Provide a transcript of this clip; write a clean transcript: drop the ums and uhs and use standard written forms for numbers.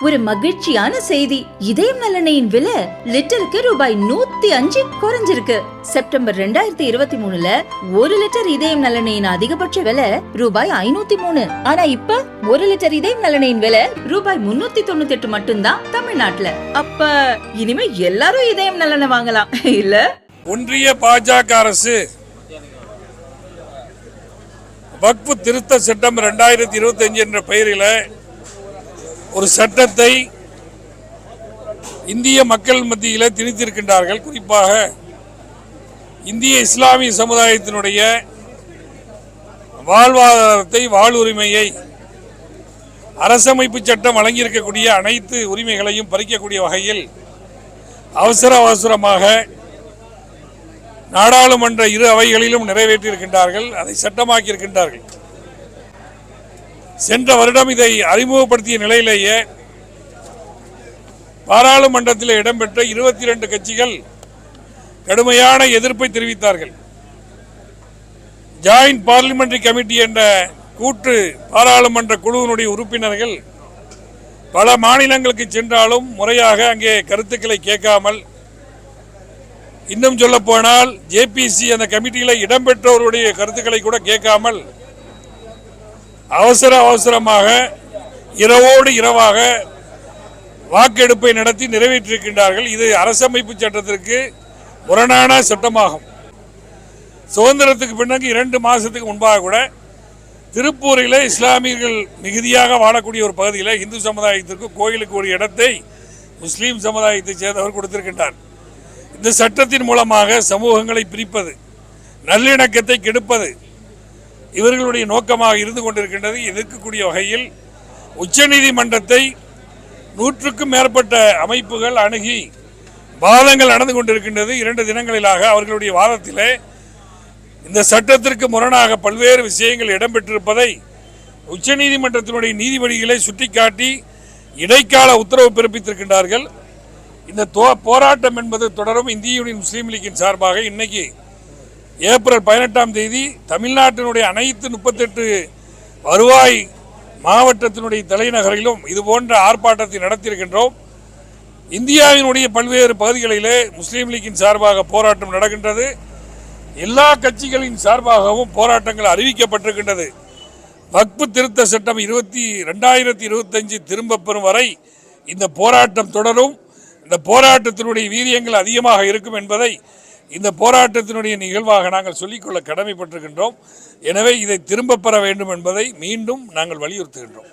ஒரு மகிழ்ச்சியான செய்தி. இதயம் நல்லெண்ணெயின் விலை லிட்டருக்கு ரூபாய் 105 குறைஞ்சிருக்கு. செப்டம்பர் 2023ல 1 லிட்டர் இதயம் நல்லெண்ணெயின் அதிகபட்ச விலை ரூபாய் 503. ஆனா இப்ப 1 லிட்டர் இதயம் நல்லெண்ணெயின் விலை ரூபாய் 398 மட்டும்தான் தமிழ்நாட்டுல. அப்ப இனிமே எல்லாரும் இதயம் நல்லெண்ணெய் வாங்கலாம் இல்ல? ஒன்றிய பாஜக அரசு வக்ஃப் திருத்த சட்டம் 2025 என்ற பெயரில் ஒரு சட்டத்தை இந்திய மக்கள் மத்தியில் திணித்திருக்கின்றார்கள். குறிப்பாக இந்திய இஸ்லாமிய சமுதாயத்தினுடைய வாழ்வாதாரத்தை, வாழ்வுரிமையை அரசமைப்பு சட்டம் வழங்கியிருக்கக்கூடிய அனைத்து உரிமைகளையும் பறிக்கக்கூடிய வகையில் அவசரமாக நாடாளுமன்ற இரு அவைகளிலும் நிறைவேற்றியிருக்கின்றார்கள். அதை சட்டமாக்கியிருக்கின்றார்கள். சென்ற வருடம் இதை அறிமுகப்படுத்திய நிலையிலேயே பாராளுமன்றத்தில் இடம்பெற்ற 22 கட்சிகள் கடுமையான எதிர்ப்பை தெரிவித்தார்கள். ஜாயிண்ட் பார்லிமெண்டரி கமிட்டி என்ற கூட்டு பாராளுமன்ற குழுவினுடைய உறுப்பினர்கள் பல மாநிலங்களுக்கு சென்றாலும் முறையாக அங்கே கருத்துக்களை கேட்காமல், இன்னும் சொல்ல போனால் ஜேபிசி அந்த கமிட்டியில் இடம்பெற்றவருடைய கருத்துக்களை கூட கேட்காமல் அவசரமாக இரவோடு இரவாக வாக்கெடுப்பை நடத்தி நிறைவேற்றியிருக்கின்றார்கள். இது அரசமைப்பு சட்டத்திற்கு முரணான சட்டமாகும். சுதந்திரத்துக்கு பின்னகு 2 மாதத்துக்கு முன்பாக கூட திருப்பூரில் இஸ்லாமியர்கள் மிகுதியாக வாழக்கூடிய ஒரு பகுதியில் இந்து சமுதாயத்திற்கு கோயிலுக்கு ஒரு இடத்தை முஸ்லீம் சமுதாயத்தை சேர்ந்தவர் கொடுத்திருக்கின்றார். இந்த சட்டத்தின் மூலமாக சமூகங்களை பிரிப்பது, நல்லிணக்கத்தை கெடுப்பது இவர்களுடைய நோக்கமாக இருந்து கொண்டிருக்கின்றது. எதிர்க்கக்கூடிய வகையில் உச்சநீதிமன்றத்தை 100க்கும் மேற்பட்ட அமைப்புகள் அணுகி வாதங்கள் நடந்து கொண்டிருக்கின்றது. 2 தினங்களிலாக அவர்களுடைய வாதத்திலே இந்த சட்டத்திற்கு முரணாக பல்வேறு விஷயங்கள் இடம்பெற்றிருப்பதை உச்சநீதிமன்றத்தினுடைய நீதிபதிகளை சுட்டிக்காட்டி இடைக்கால உத்தரவு பிறப்பித்திருக்கின்றார்கள். இந்த போராட்டம் என்பது தொடரும். இந்திய யூனியன் முஸ்லீம் லீக்கின் சார்பாக இன்னைக்கு ஏப்ரல் 18ஆம் தேதி தமிழ்நாட்டினுடைய அனைத்து 38 வருவாய் மாவட்டத்தினுடைய தலைநகரிலும் இது போன்ற ஆர்ப்பாட்டத்தை நடத்தியிருக்கின்றோம். இந்தியாவினுடைய பல்வேறு பகுதிகளிலே முஸ்லீம் லீக்கின் சார்பாக போராட்டம் நடக்கின்றது. எல்லா கட்சிகளின் சார்பாகவும் போராட்டங்கள் அறிவிக்கப்பட்டிருக்கின்றது. வக்ஃப் திருத்த சட்டம் 2025 திரும்ப பெறும் வரை இந்த போராட்டம் தொடரும். இந்த போராட்டத்தினுடைய வீரியங்கள் அதிகமாக இருக்கும் என்பதை இந்த போராட்டத்தினுடைய நிகழ்வாக நாங்கள் சொல்லிக்கொள்ள கடமைப்பட்டிருக்கின்றோம். எனவே இதை திரும்ப பெற வேண்டும் என்பதை மீண்டும் நாங்கள் வலியுறுத்துகின்றோம்.